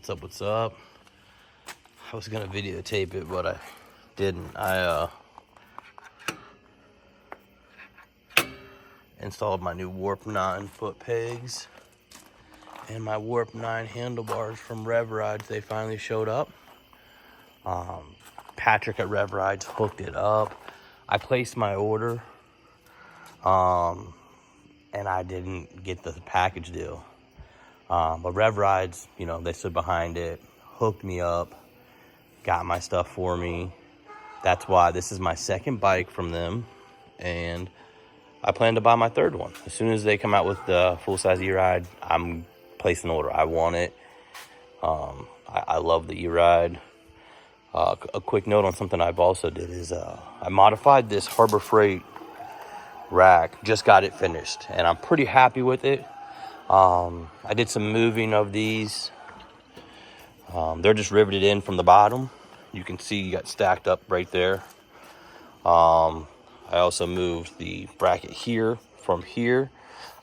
What's up? I was gonna videotape it, but I didn't. I installed my new Warp 9 foot pegs and my Warp 9 handlebars from RevRides. They finally showed up. Patrick at RevRides hooked it up. I placed my order, and I didn't get the package deal. But RevRides, they stood behind it, hooked me up, got my stuff for me. That's why this is my second bike from them, and I plan to buy my third one. As soon as they come out with the full-size E-Ride, I'm placing an order. I want it. I love the E-Ride. A quick note on something I've also did is I modified this Harbor Freight rack. Just got it finished, and I'm pretty happy with it. I did some moving of these. They're just riveted in from the bottom. You can see you got stacked up right there. I also moved the bracket here from here.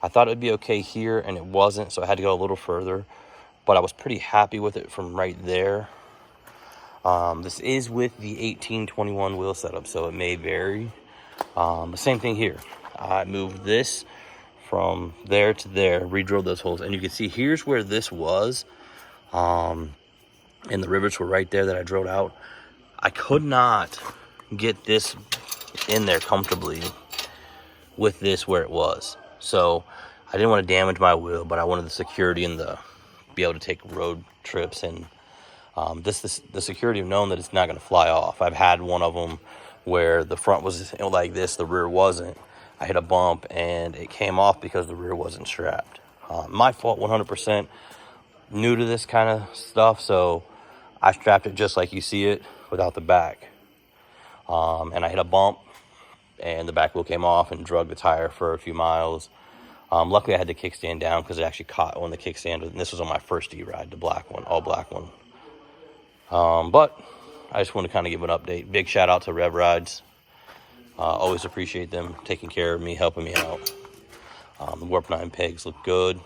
I thought it would be okay here, and it wasn't, so I had to go a little further. But I was pretty happy with it from right there. This is with the 1821 wheel setup, so it may vary. The same thing here. I moved this from there to there, re-drilled those holes, and you can see here's where this was. And the rivets were right there that I drilled out. I could not get this in there comfortably with this where it was. So I didn't want to damage my wheel, but I wanted the security and be able to take road trips. And the security of knowing that it's not going to fly off. I've had one of them where the front was like this, the rear wasn't. I hit a bump and it came off because the rear wasn't strapped. My fault 100%. New to this kind of stuff, so I strapped it just like you see it without the back. And I hit a bump and the back wheel came off and drug the tire for a few miles. Luckily I had the kickstand down because it actually caught on the kickstand, and this was on my first E-Ride, the black one, all black one. But I just want to kind of give an update. Big shout out to RevRides. Always appreciate them taking care of me, helping me out. The Warp 9 pegs look good.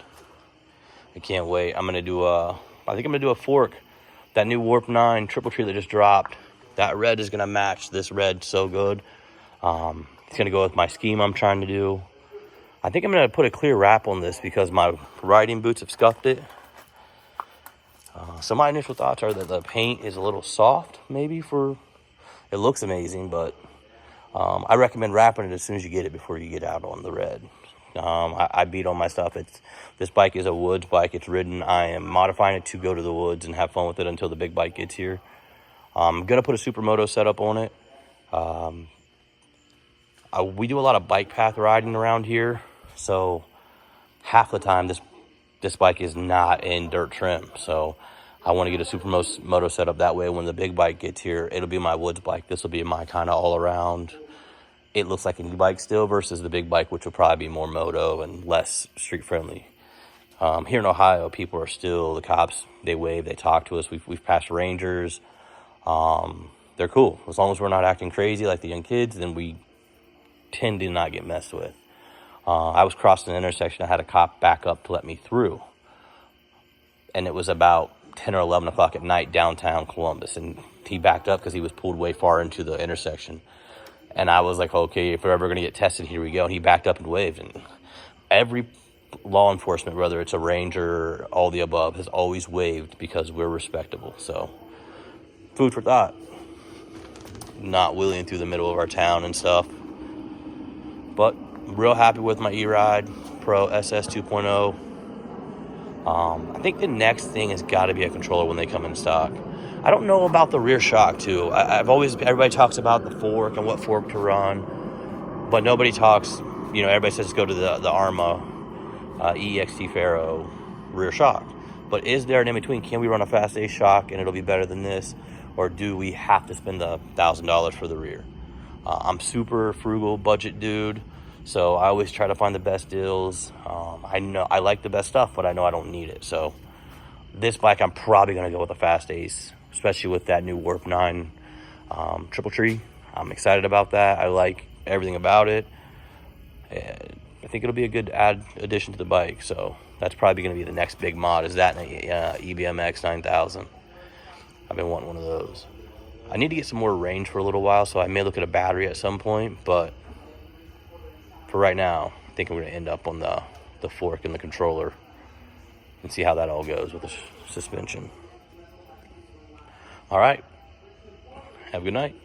I can't wait. I think I'm gonna do a fork. That new Warp 9 triple tree that just dropped, that red is gonna match this red so good. It's gonna go with my scheme I'm trying to do. I think I'm gonna put a clear wrap on this because my riding boots have scuffed it. So my initial thoughts are that the paint is a little soft, maybe it looks amazing, but I recommend wrapping it as soon as you get it before you get out on the red. I beat on my stuff. This bike is a woods bike. It's ridden. I am modifying it to go to the woods and have fun with it until the big bike gets here. I'm going to put a supermoto setup on it. We do a lot of bike path riding around here, so half the time this bike is not in dirt trim. So I want to get a supermoto setup. That way when the big bike gets here, it'll be my woods bike. This will be my kind of all around. It looks like an e-bike still versus the big bike, which will probably be more moto and less street friendly. Here in Ohio, people are still, the cops, they wave, they talk to us. We've passed rangers. They're cool. As long as we're not acting crazy like the young kids, then we tend to not get messed with. I was crossing an intersection. I had a cop back up to let me through. And it was about 10 or 11 o'clock at night downtown Columbus. And he backed up because he was pulled way far into the intersection. And I was like, okay, if we're ever going to get tested, here we go. And he backed up and waved. And every law enforcement, whether it's a ranger or all the above, has always waved because we're respectable. So, food for thought. Not wheeling through the middle of our town and stuff. But I'm real happy with my E-Ride Pro SS 2.0. I think the next thing has got to be a controller when they come in stock. I don't know about the rear shock too. Everybody talks about the fork and what fork to run, but nobody talks, everybody says go to the Arma EXT Faro rear shock. But is there an in-between? Can we run a Fast Ace shock and it'll be better than this? Or do we have to spend the $1,000 for the rear? I'm super frugal budget dude, so I always try to find the best deals. I know I like the best stuff, but I know I don't need it. So this bike, I'm probably going to go with a Fast Ace, especially with that new Warp 9 triple tree. I'm excited about that. I like everything about it. I think it'll be a good addition to the bike. So that's probably going to be the next big mod, is that EBMX 9000. I've been wanting one of those. I need to get some more range for a little while, so I may look at a battery at some point, but for right now, I think I'm going to end up on the fork and the controller and see how that all goes with the suspension. All right. Have a good night.